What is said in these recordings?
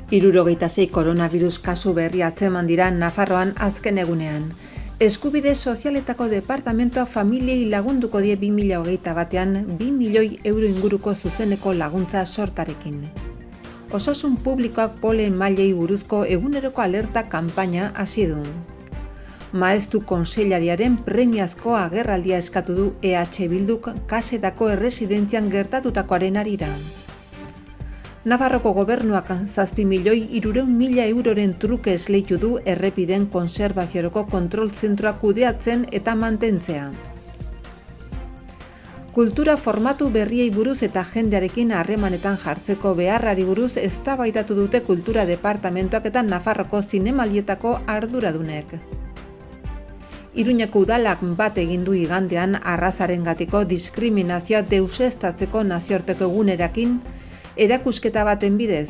66 koronavirus kasu berri atzeman dira Nafarroan azken egunean. Eskubide Sozialetako Departamentoa familiei lagunduko die 2021ean 2 milioi euro inguruko zuzeneko laguntza sortarekin. Osasun publikoak polen mailei buruzko eguneroko alerta kanpaina hasi du. Maeztu Kontseilariaren premiazko agerraldia eskatu du EH Bilduk Kasetako erresidentzian gertatutakoaren harira. Nafarroko gobernuak 7.300.000 euroren truke esleitu du errepiden konserbaziorako kontrol zentroa kudeatzen eta mantentzea. Kultura formatu berriei buruz eta jendearekin harremanetan jartzeko beharrari buruz eztabaidatu dute Kultura Departamentoak eta Nafarroko zinemaldietako arduradunek. Iruñeko udalak bat egin du igandean arrazarengatiko diskriminazioa deuseztatzeko nazioarteko egunerakin erakusketa baten bidez.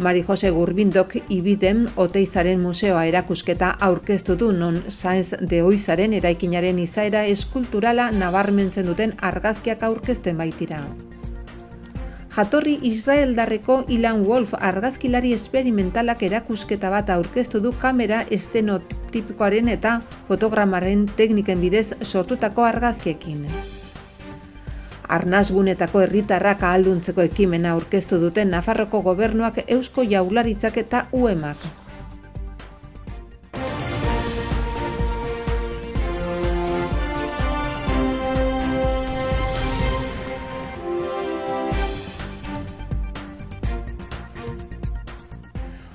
Mari Jose Gurbindok Ibidem Oteizaren museoa erakusketa aurkeztu du non Sáenz de Oizaren eraikinaren izaera eskulturala nabarmentzen duten argazkiak aurkezten baitira. Jatorri israeldarreko Ilan Wolf argazkilari esperimentalak erakusketa bat aurkeztu du kamera estenotipikoaren eta fotogramaren tekniken bidez sortutako argazkiekin. Arnasgunetako herritarrak ahalduntzeko ekimena aurkeztu duten Nafarroko gobernuak, Eusko Jaurlaritzak eta UEMak.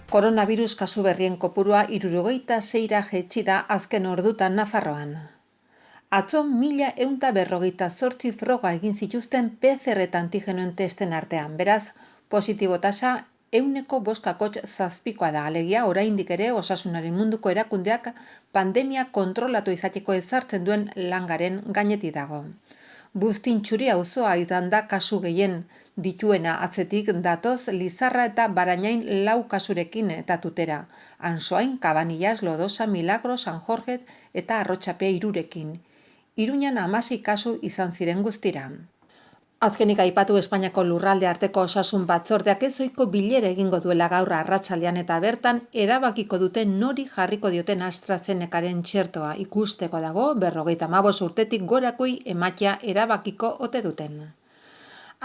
Koronavirus kasu berrien kopurua 76ra jaitsi da azken ordutan Nafarroan. Atzo 1.148 froga egin zituzten PCR eta antigenoen testen artean, beraz, positibo tasa 5,7%koa da, alegia oraindik ere Osasunaren munduko erakundeak pandemia kontrolatu izateko ezartzen duen langaren gainetik dago. Buztintxuri auzoa izan da kasu gehien dituena, atzetik datoz Lizarra eta Barainain 4 kasurekin eta Tutera, Ansoain, Cabanillas, Lodosa, Milagro, San Jorge eta Arrotxape 3rekin. Iruñan 16 kasu izan ziren guztira. Azkenik aipatu Espainiako lurralde arteko osasun batzordeak ezohiko bilera egingo duela gaur arratsaldean eta bertan erabakiko dute nori jarriko dioten AstraZenecaren txertoa ikusteko dago 55 urtetik gorakoi ematea erabakiko ote duten.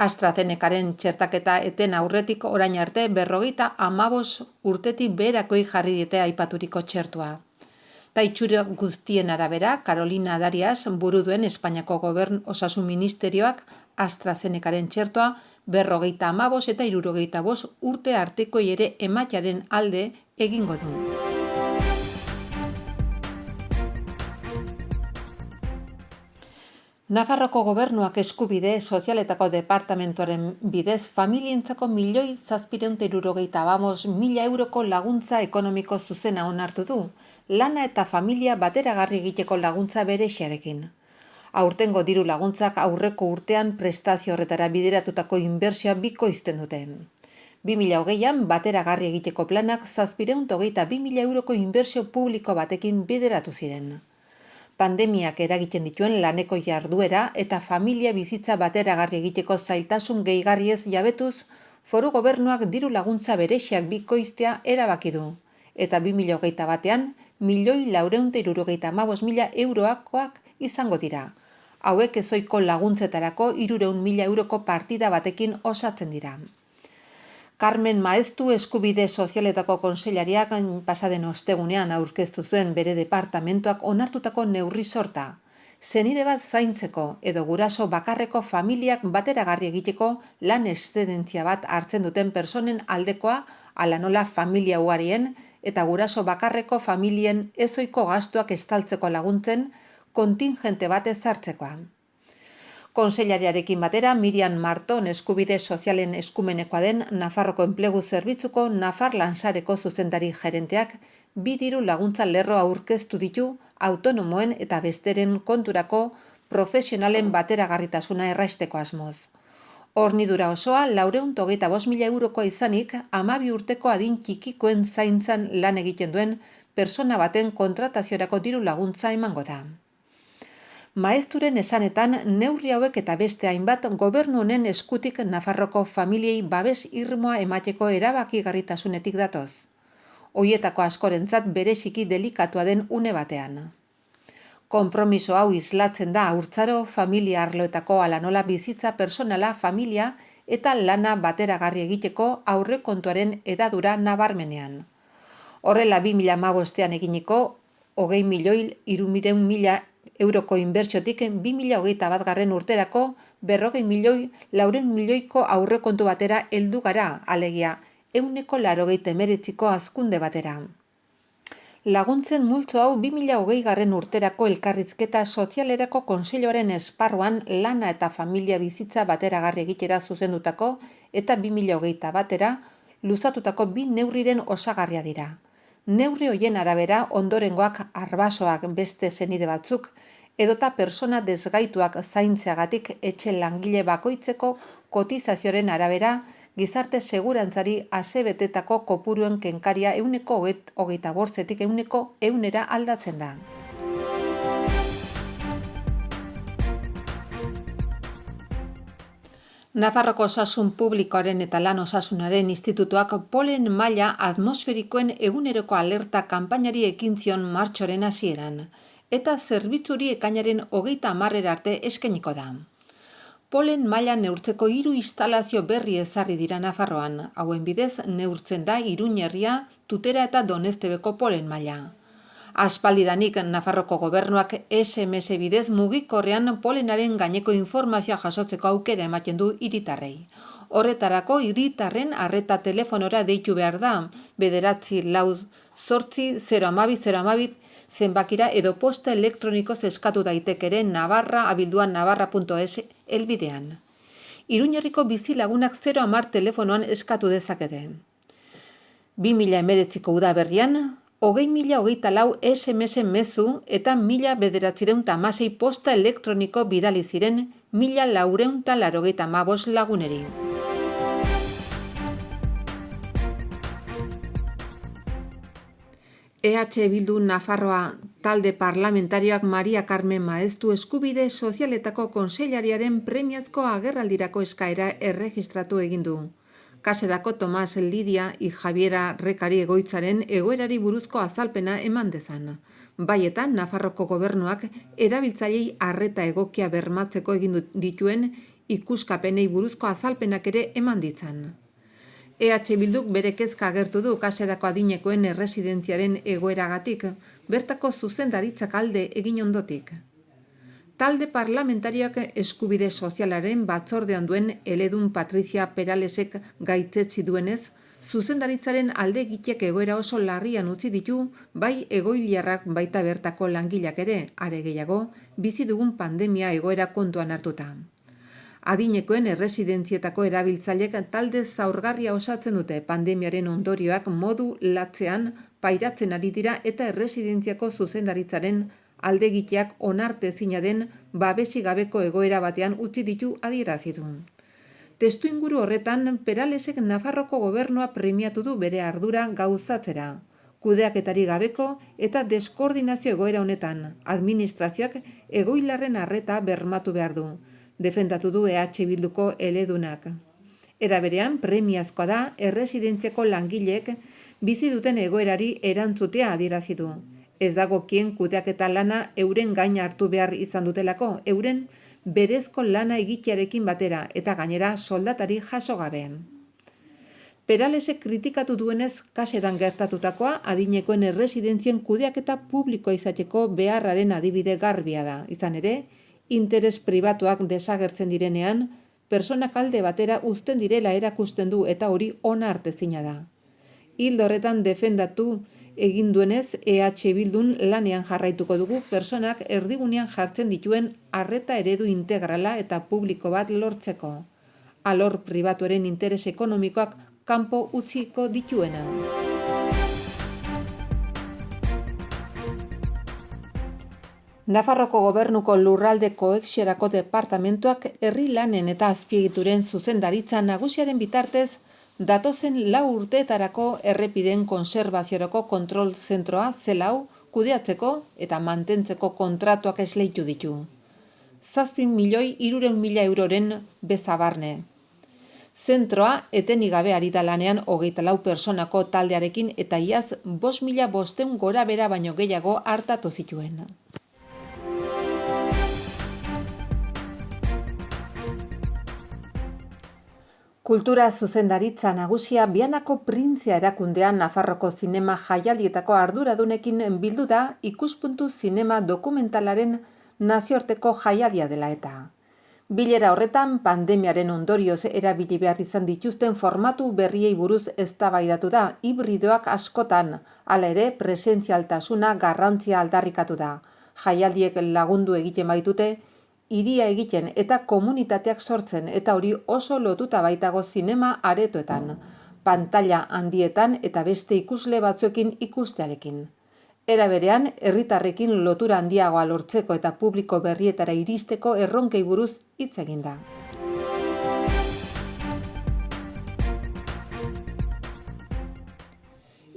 AstraZenecaren txertaketa eten aurretik orain arte 55 urtetik beherakoi jarri diete aipaturiko txertoa. Ta itxura guztien arabera, Carolina Darias buru duen Espainiako Osasun Ministerioak AstraZenecaren txertoa 55 eta 65 urte artekoi ere ematearen alde egingo du. Nafarroko gobernuak Eskubide Sozialetako Departamentuaren bidez familientzako 1.775.000 euroko laguntza ekonomiko zuzena onartu du, lana eta familia bateragarri egiteko laguntza bereziarekin. Aurtengo diru laguntzak aurreko urtean prestazio horretara bideratutako inbertsioa bikoizten duten. 2020an bateragarri egiteko planak 722.000 euroko inbertsio publiko batekin bideratu ziren. Pandemiak eragiten dituen laneko jarduera eta familia bizitza bateragarri egiteko zailtasun gehigarriez jabetuz, foru gobernuak diru laguntza bereziak bikoiztea erabaki du, eta 2021ean 1.475.000 eurokoak izango dira. Hauek ezohiko laguntzetarako 300.000 euroko partida batekin osatzen dira. Carmen Maeztu Eskubide Sozialetako Kontseilariak pasaden ostegunean aurkeztu zuen bere departamentoak onartutako neurri sorta. Senide bat zaintzeko edo guraso bakarreko familiak bateragarri egiteko lan eszedentzia bat hartzen duten personen aldekoa, hala nola familia ugarien eta guraso bakarreko familien ezohiko gastuak estaltzeko laguntzen kontingente bat ezartzekoa. Kontseilariarekin batera, Miriam Marton Eskubide Sozialen eskumenekoa den Nafarroko Enplegu Zerbitzuko Nafar Lansareko zuzendari gerenteak 2 diru laguntza lerro aurkeztu ditu autonomoen eta besteren konturako profesionalen bateragarritasuna erraisteko asmoz. Hornidura osoa 425.000 eurokoa izanik 12 urteko adin txikikoen zaintzan lan egiten duen persona baten kontrataziorako diru laguntza emango da. Maezturen esanetan, neurri hauek eta beste hainbat gobernu honen eskutik Nafarroko familiei babes irmoa emateko erabakigarritasunetik datoz. Hoietako askorentzat bereziki delikatua den une batean. Konpromiso hau islatzen da haurtzaro familia arloetako hala nola bizitza personala, familia eta lana bateragarri egiteko aurrekontuaren hedadura nabarmenean. Horrela 2015ean eginiko 20.300.000 euroko inbertsiotik 2021 urterako 40.400.000ko aurrekontu batera heldu gara, alegia 189ko hazkunde batera. Laguntzen multzo hau 2020 urterako elkarrizketa sozialerako kontseiluaren esparruan lana eta familia bizitza bateragarri egitera zuzendutako eta 2021 batera luzatutako bi neurriren osagarria dira. Neurri hoien arabera ondorengoak arbasoak beste senide batzuk edota persona desgaituak zaintzeagatik etxe langile bakoitzeko kotizazioaren arabera gizarte segurantzari asebetetako kopuruen kenkaria 25%tik 100% aldatzen da. Nafarroko Osasun Publikoaren eta Lan Osasunaren Institutuak polen maila atmosferikoen eguneroko alerta kanpainari ekin zion martxoaren hasieran, eta zerbitzuri ekainaren 30 arte eskainiko da. Polen maila neurtzeko 3 instalazio berri ezarri dira Nafarroan, hauen bidez neurtzen da Iruñerria, Tutera eta Doneztebeko polen maila. Aspaldidanik Nafarroko gobernuak SMS bidez mugikorrean polenaren gaineko informazioa jasotzeko aukera ematen du hiritarrei. Horretarako hiritarren arreta telefonora deitu behar da, 94808 zenbakira edo posta elektronikoz eskatu daitekere navarra@navarra.es helbidean. Iruñerriko bizilagunak 010 telefonoan eskatu dezakete. 2019ko udaberrian 20.024 SMS mezu eta 1916 posta elektroniko bidali ziren 1485 laguneri. Bildu Nafarroa talde parlamentarioak Maria Carmen Maeztu eskubide sozialetako kontseilariaren premiazko agerraldirako eskaera erregistratu egin du. Kasedako Tomas Lidia y Javiera Rekari egoitzaren egoerari buruzko azalpena eman dezan. Bai eta Nafarroko gobernuak erabiltzaileei arreta egokia bermatzeko egin dituen ikuskapenei buruzko azalpenak ere eman ditzan. Bilduk bere kezka agertu du Kasedako adinekoen erresidentziaren egoeragatik, bertako zuzendaritzak alde egin ondotik. Talde parlamentarioak eskubide sozialaren batzordean duen eledun Patricia Peralesek gaitzetsi duenez, zuzendaritzaren alde egiteak egoera oso larrian utzi ditu, bai egoiliarrak baita bertako langileak ere, are gehiago, bizi dugun pandemia egoera kontuan hartuta. Adinekoen erresidentzietako erabiltzaileek talde zaurgarria osatzen dute pandemiaren ondorioak modu latzean pairatzen ari dira eta erresidentziako zuzendaritzaren aldegiteak onartezina den babesi gabeko egoera batean utzi ditu adierazi du. Testuinguru horretan Peralesek Nafarroko gobernua premiatu du bere ardura gauzatzera. Kudeaketari gabeko eta deskoordinazio egoera honetan, administrazioak egoilarren arreta bermatu behar du, defendatu du Bilduko eledunak. Era berean, premiazkoa da erresidentziako langileek bizi duten egoerari erantzutea adierazi du. Ez dagokien kudeaketa lana euren gain hartu behar izan dutelako, euren berezko lana egitearekin batera eta gainera soldatari jaso gabe. Peralesek kritikatu duenez Kasedan gertatutakoa adinekoen erresidentzien kudeaketa publikoa izateko beharraren adibide garbia da. Izan ere, interes pribatuak desagertzen direnean, pertsonak alde batera uzten direla erakusten du eta hori onartezina da. Ildo horretan defendatu egin duenez Bildun lanean jarraituko dugu pertsonak erdigunean jartzen dituen arreta eredu integrala eta publiko bat lortzeko. Alor pribatuaren interes ekonomikoak kanpo utziko dituena. Nafarroko gobernuko lurralde koheziorako departamentuak herri lanen eta azpiegituren zuzendaritza nagusiaren bitartez datozen 4 urteetarako errepideen konserbaziorako kontrol zentroa zelau kudeatzeko eta mantentzeko kontratuak esleitu ditu. 7.300.000 euroren bezabarne. Zentroa etenik gabe ari da lanean 24 pertsonako taldearekin eta iaz 5.500 gora bera baino gehiago artatu zituen. Kultura zuzendaritza nagusia Vianako Printzia erakundean Nafarroko zinema jaialdietako arduradunekin bildu da ikuspuntu zinema dokumentalaren nazioarteko jaialdia dela eta. Bilera horretan pandemiaren ondorioz erabili behar izan dituzten formatu berriei buruz eztabaidatu da, hibridoak askotan, hala ere presentzialtasuna garrantzia aldarrikatu da. Jaialdiek lagundu egiten baitute, hiria egiten eta komunitateak sortzen eta hori oso lotuta baitago zinema aretoetan, pantalla handietan eta beste ikusle batzuekin ikustearekin. Era berean, herritarrekin lotura handiagoa lortzeko eta publiko berrietara iristeko erronkei buruz hitz egin da.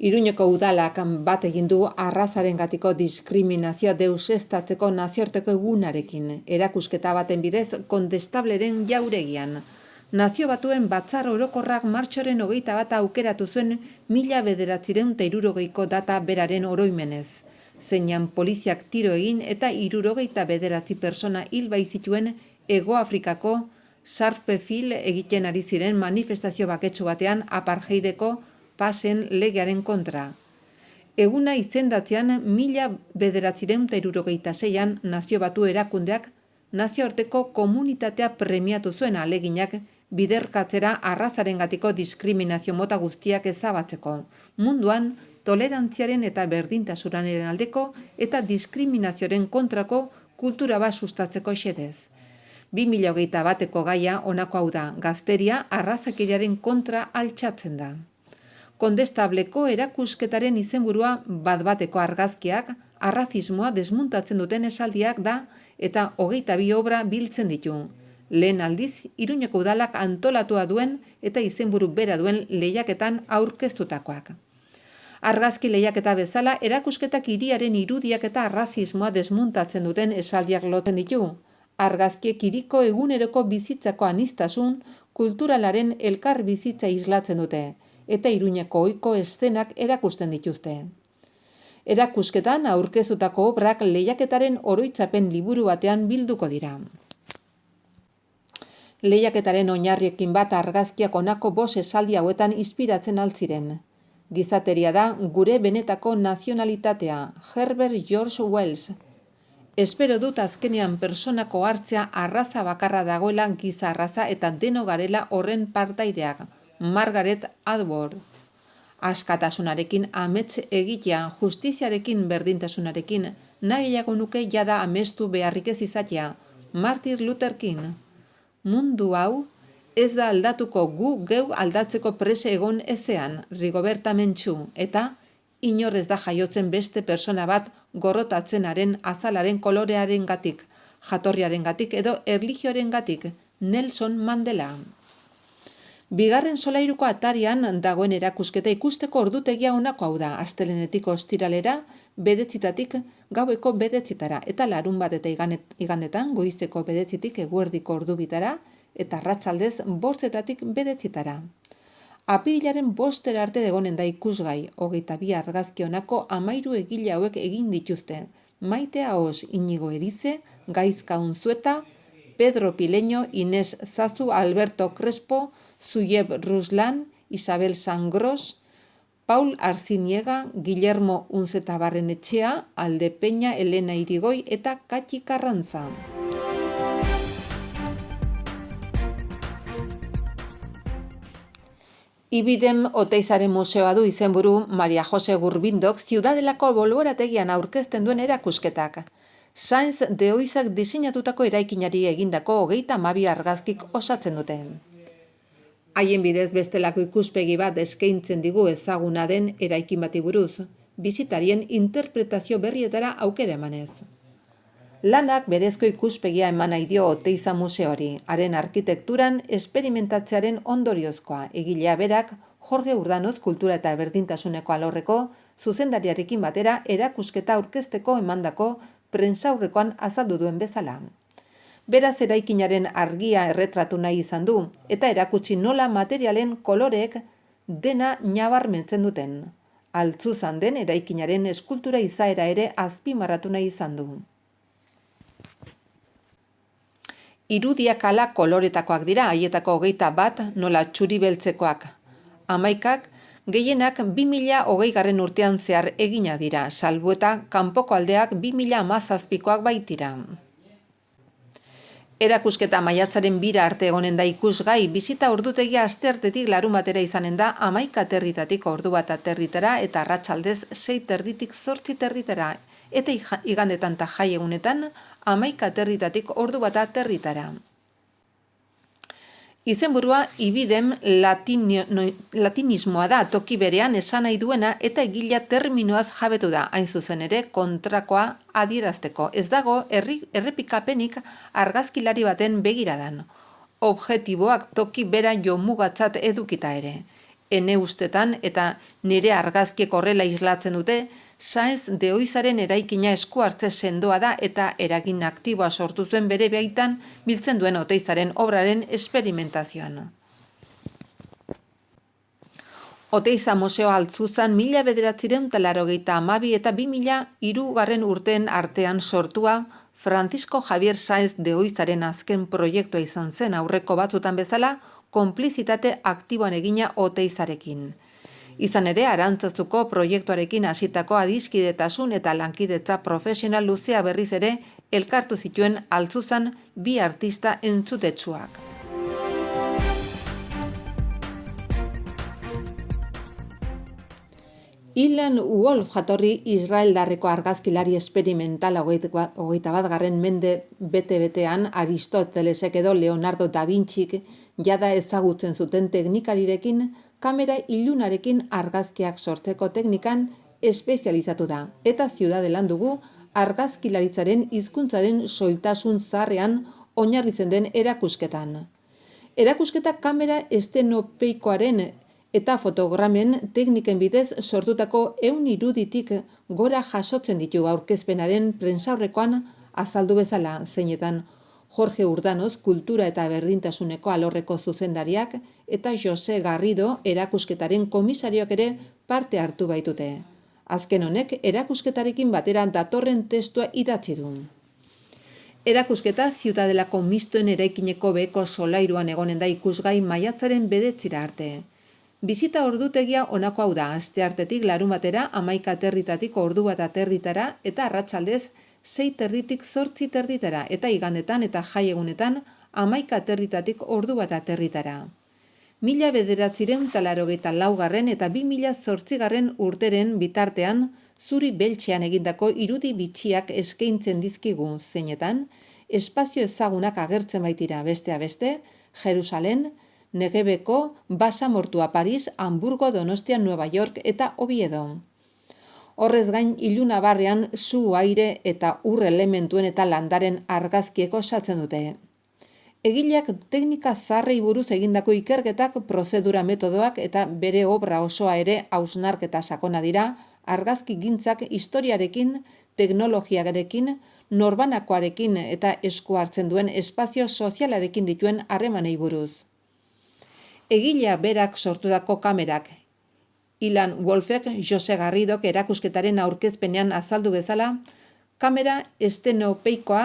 Iruñeko udalak bat egin du arrazarengatiko diskriminazioa deuseztatzeko nazioarteko egunarekin, erakusketa baten bidez Kondestableren jauregian. Nazio Batuen Batzar Orokorrak martxoaren 21 aukeratu zuen 1960ko data beraren oroimenez. Zeinan poliziak tiro egin eta 69 pertsona hil baitzituen Hego Afrikako Sharpeville egiten ari ziren manifestazio baketsu batean apartheideko pasen legearen kontra. Eguna izendatzean 1966an Nazio Batu erakundeak nazioarteko komunitatea premiatu zuen aleginak biderkatzera arrazarengatiko diskriminazio mota guztiak ezabatzeko, munduan tolerantziaren eta berdintasunaren aldeko eta diskriminazioaren kontrako kultura bat sustatzeko xedez. 2021ko gaia honako hau da, gazteria arrazakeriaren kontra altxatzen da. Kondestableko erakusketaren izenburua bat-bateko argazkiak arrazismoa desmuntatzen duten esaldiak da eta 22 obra biltzen ditu. Lehen aldiz, Iruñeko udalak antolatua duen eta izenburu bera duen lehiaketan aurkeztutakoak. Argazki lehiaketa bezala, erakusketak hiriaren irudiak eta arrazismoa desmuntatzen duten esaldiak lotzen ditu. Argazkiek hiriko eguneroko bizitzako aniztasun, kulturalaren elkar bizitza islatzen dute, eta Iruñeko ohiko eszenak erakusten dituzte. Erakusketan aurkeztutako obrak lehiaketaren oroitzapen liburu batean bilduko dira. Lehiaketaren oinarriekin bat argazkiak honako 5 esaldi hauetan inspiratzen altziren. Gizateria da gure benetako nazionalitatea, Herbert George Wells. Espero dut azkenean pertsonako hartzea arraza bakarra dagoela giza arraza eta deno garela horren partaideak, Margaret Atwood. Askatasunarekin amets egitea, justiziarekin berdintasunarekin, nahiago nuke jada amestu beharrik ez izatea, Martin Luther King. Mundu hau ez da aldatuko gu geu aldatzeko prese egon ezean, Rigoberta Menchú, eta inor ez da jaiotzen beste persona bat gorrotatzenaren azalaren kolorearengatik, jatorriarengatik edo erlijioarengatik, Nelson Mandela. Bigarren solairuko atarian dagoen erakusketa ikusteko ordutegia honako hau da, astelehenetik ostiralera, 9:00 gaueko 9:00 eta larunbat eta igandetan goizeko 9:00 eguerdiko ordubitara eta arratsaldez 5:00 9:00. Apirilaren 5 arte egonen da ikusgai, 22 argazki honako 13 egile hauek egin dituzte. Maite Aos, Inigo Erize, Gaizka Unzueta, Pedro Pileño, Inés Zazu, Alberto Crespo, Zuyeb Ruslan, Isabel Sangros, Paul Arciniega, Guillermo Unzeta Barrenetxea, Alde Peña, Elena Irigoi eta Katxi Karrantza. Ibidem Oteizaren museoa du izenburu Maria Jose Gurbindok Ziudadelako bolborategian aurkezten duen erakusketak. Sainz de Oizak diseinatutako eraikinari egindako 32 argazkik osatzen dute. Haien bidez bestelako ikuspegi bat eskaintzen digu ezaguna den eraikin bati buruz, bisitarien interpretazio berrietara aukera emanez. Lanak berezko ikuspegia eman nahi dio Oteiza museoari, haren arkitekturan esperimentatzearen ondoriozkoa, egilea berak Jorge Urdanoz kultura eta berdintasuneko alorreko zuzendariarekin batera erakusketa aurkezteko emandako prentsaurrekoan azaldu duen bezala. Beraz eraikinaren argia erretratu nahi izan du, eta erakutsi nola materialen koloreek dena nabarmentzen duten. Altzuzan den eraikinaren eskultura izaera ere azpimarratu nahi izan du. Irudiak ala koloretakoak dira, haietako 21 nola txuri beltzekoak. 11 gehienak 2020 urtean zehar egina dira, salbu eta kanpoko aldeak 2017koak baitira. Erakusketa maiatzaren 2 arte egonen da ikusgai, bizita ordutegia asteartetik larunbatera izanen da 11 aterritatik ordu bat aterritara eta arratsaldez 6 terditik 8 territara, eta igandetan eta jai egunetan 11 aterritatik ordu bat aterritara. Izenburua ibidem latinismoa da, toki berean esan nahi duena eta egila terminoaz jabetu da, hain zuzen ere kontrakoa adierazteko. Ez dago errepikapenik argazkilari baten begiradan. Objektiboak toki bera jomugatzat edukita ere. Ene ustetan eta nire argazkiek horrela islatzen dute, Sáenz de Oizaren eraikina esku hartze sendoa da eta eragin aktiboa sortu zuen bere baitan biltzen duen Oteizaren obraren esperimentazioan. Oteiza Museo Altzuzan 1982 eta 2003 urteen artean sortua Francisco Javier Sáenz de Oizaren azken proiektua izan zen aurreko batzutan bezala konplizitate aktiboan egina Oteizarekin. Izan ere, Arantzazuko proiektuarekin hasitako adiskidetasun eta lankidetza profesional luzea berriz ere elkartu zituen Altzuzan 2 artista entzutetsuak. Ilan Wolf jatorri israeldarreko argazkilari esperimentala 21. Mende bete-betean Aristotelesek edo Leonardo da Vinci jada ezagutzen zuten teknikarirekin kamera ilunarekin argazkiak sortzeko teknikan espezializatu da, eta Ziudadelan dugu argazkilaritzaren hizkuntzaren soiltasun zaharrean oinarritzen den erakusketan. Erakusketa kamera estenopeikoaren eta fotogramen tekniken bidez sortutako 100 iruditik gora jasotzen ditu aurkezpenaren prentsaurrekoan azaldu bezala, zeinetan Jorge Urdanoz kultura eta berdintasuneko alorreko zuzendariak eta Jose Garrido erakusketaren komisarioak ere parte hartu baitute. Azken honek erakusketarekin batera datorren testua idatzi du. Erakusketa Ziudadelako mistoen eraikineko beheko solairuan egonen da ikusgai maiatzaren 9 arte. Bizita ordutegia honako hau da, asteartetik larunbatera 11 aterritatik ordu bat aterritara eta arratsaldez 6 terditik 8 territara eta igandetan eta jai egunetan 11 aterritatik ordu bat aterritara. 1984 eta 2008 urteren bitartean zuri beltxean egindako irudi bitxiak eskaintzen dizkigu, zeinetan espazio ezagunak agertzen baitira bestea beste, Jerusalem, Negebeko, Basamortua Paris, Hamburgo, Donostia, Nueva York eta Oviedo. Horrez gain, iluna barrean su, aire eta ur elementuen eta landaren argazkieko osatzen dute. Egileak teknika zaharrei buruz egindako ikerketak, prozedura metodoak eta bere obra osoa ere hausnarketa sakona dira, argazki gintzak historiarekin, teknologiarekin, norbanakoarekin eta esku hartzen duen espazio sozialarekin dituen harremanei buruz. Egilea berak sortutako kamerak, Ilan Wolfek Jose Garridok erakusketaren aurkezpenean azaldu bezala, kamera estenopeikoa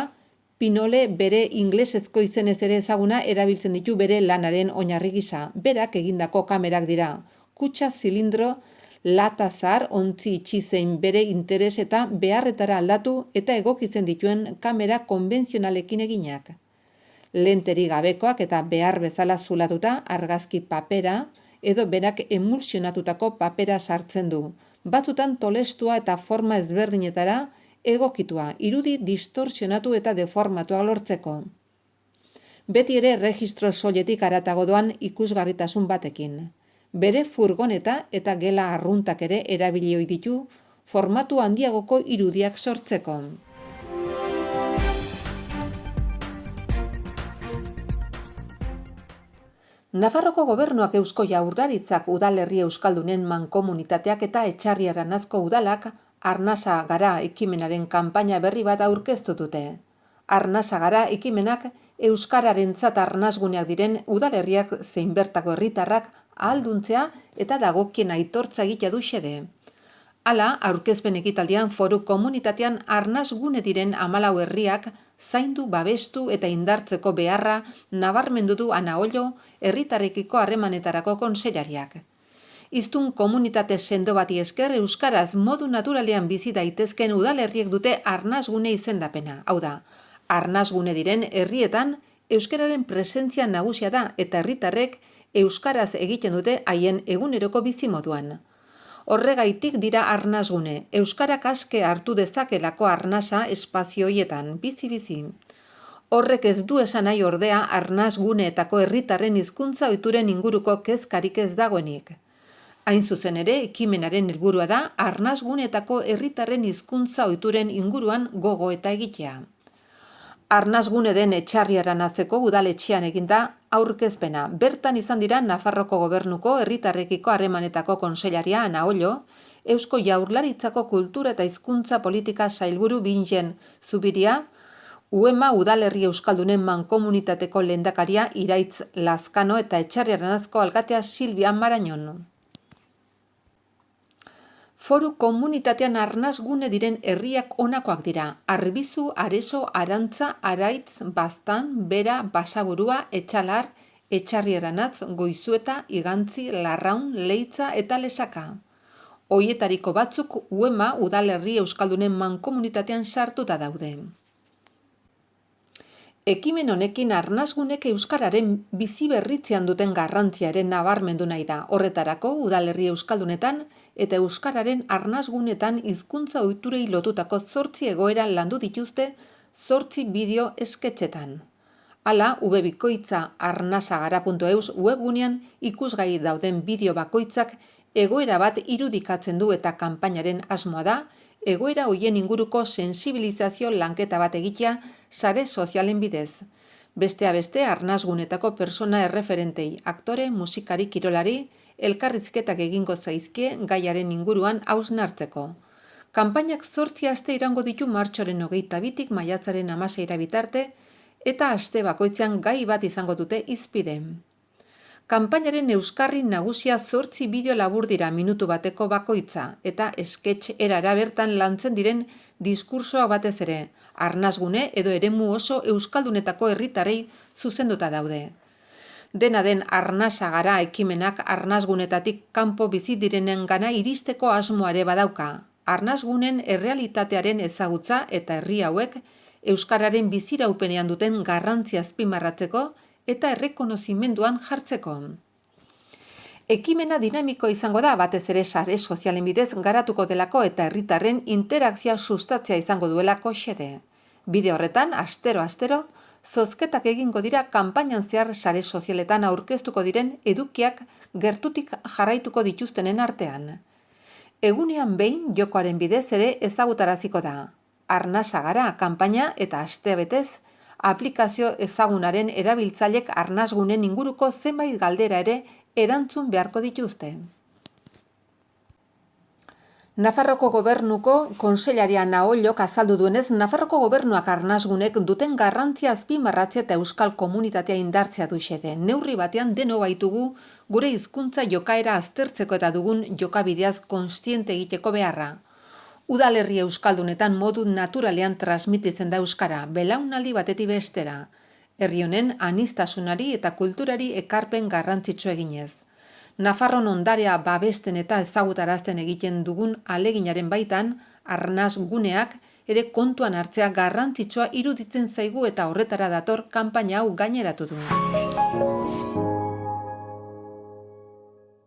Pinole bere inglesezko izenez ere ezaguna erabiltzen ditu bere lanaren oinarri gisa. Berak egindako kamerak dira. Kutxa zilindro lata zahar ontzi itxi zein bere interes eta beharretara aldatu eta egokitzen dituen kamera konbentzionalekin eginak. Lenteri gabekoak eta behar bezala zulatuta argazki papera edo berak emulsionatutako papera sartzen du. Batzutan tolestua eta forma ezberdinetara egokitua, irudi distorsionatu eta deformatua lortzeko. Beti ere erregistro soiletik haratago doan ikusgarritasun batekin. Bere furgoneta eta gela arruntak ere erabili ohi ditu formatu handiagoko irudiak sortzeko. Nafarroko gobernuak Eusko Jaurlaritzak udalerri euskaldunen mankomunitateak eta Etxarri-Aranazko udalak Arnasa gara ekimenaren kanpaina berri bat aurkeztu dute. Arnasa gara ekimenak euskararentzat arnasguneak diren udalerriak zein bertako herritarrak ahalduntzea eta dagokien aitortza egitea du xede. Hala, aurkezpen ekitaldian foru komunitatean arnasgune diren 14 herriak zaindu, babestu eta indartzeko beharra nabarmendu du Ana Ollo, herritarrekiko harremanetarako kontseilariak. Hiztun komunitate sendo bati esker euskaraz modu naturalean bizi daitezken udalerriek dute arnasgune izendapena. Hau da, arnasgune diren herrietan euskararen presentzia nagusia da eta herritarrek euskaraz egiten dute haien eguneroko bizimoduan. Horregaitik dira arnasgune, euskarak aske hartu dezakelako arnasa espazio hoietan, bizi-bizi. Horrek ez du esan nahi ordea arnasguneetako herritarren hizkuntza ohituren inguruko kezkarik ez dagoenik. Hain zuzen ere, ekimenaren helburua da arnasguneetako herritarren hizkuntza ohituren inguruan gogoeta egitea. Arnasgune den Etxarri-Aranatzeko udaletxean eginda aurkezpena. Bertan izan dira Nafarroko Gobernuko herritarrekiko harremanetako kontseilaria Ana Ollo, Eusko Jaurlaritzako Kultura eta Hizkuntza Politika sailburu Bingen Zubiria, UEMA udalerri euskaldunen mankomunitateko lehendakaria Iraitz Lazkano eta Etxarri-Aranazko alkatea Silvia Marañon. Foru komunitatean arnasgune diren herriak honakoak dira: Arbizu, Areso, Arantza, Araitz, Baztan, Bera, Basaburua, Etxalar, Etxarri-Aranatz, Goizueta, Igantzi, Larraun, Leitza eta Lesaka. Hoietariko batzuk UEMA udalerri euskaldunen mankomunitatean sartuta daude. Ekimen honekin arnasgunek euskararen biziberritzean duten garrantziaren nabarmendu nahi da. Horretarako udalerri euskaldunetan eta euskararen arnasgunetan hizkuntza ohiturei lotutako 8 egoera landu dituzte 8 bideo esketxetan. Hala, ubebikoitza arnasagara.eus webgunean ikusgai dauden bideo bakoitzak egoera bat irudikatzen du eta kanpainaren asmoa da egoera hoien inguruko sensibilizazio lanketa bat egitea sare sozialen bidez. Besteak beste, arnasgunetako persona erreferentei, aktore, musikari, kirolari, elkarrizketak egingo zaizkie gaiaren inguruan hausnartzeko. Kanpainak 8 aste iraungo ditu martxoaren 22tik maiatzaren 16 bitarte eta aste bakoitzean gai bat izango dute hizpide. Kanpainaren euskarri nagusia 8 bideo labur dira minutu bateko bakoitza eta sketch erara bertan lantzen diren diskursoa batez ere, arnasgune edo eremu oso euskaldunetako herritarrei zuzenduta daude. Dena den Arnasa gara ekimenak arnasgunetatik kanpo bizi direnengana iristeko asmoare badauka. Arnasgunen errealitatearen ezagutza eta herri hauek euskararen biziraupenean duten garrantzia azpimarratzeko eta errekonozimenduan jartzeko. Ekimena dinamiko izango da, batez ere sare sozialen bidez garatuko delako eta herritarren interakzioa sustatzea izango duelako xede. Bide horretan, astero, zozketak egingo dira kanpainan zehar sare sozialetan aurkeztuko diren edukiak gertutik jarraituko dituztenen artean. Egunean behin jokoaren bidez ere ezagutaraziko da. Arnasa gara kanpaina eta astebetez aplikazio ezagunaren erabiltzailek arnasgunen inguruko zenbait galdera ere erantzun beharko dituzte. Nafarroko Gobernuko kontseilaria Ana Ollok azaldu duenez, Nafarroko Gobernuak arnasgunek duten garrantzia azpimarratzea eta euskal komunitatea indartzea du xede. Neurri batean deno baitugu gure hizkuntza jokaera aztertzeko eta dugun jokabideaz kontziente egiteko beharra. Udalerri euskaldunetan modu naturalean transmititzen da euskara, belaunaldi batetik bestera. Herri honen aniztasunari eta kulturari ekarpen garrantzitsu eginez. Nafarron ondarea babesten eta ezagutarazten egiten dugun aleginaren baitan, arnasguneak ere kontuan hartzea garrantzitsua iruditzen zaigu eta horretara dator kanpaina hau gaineratu du.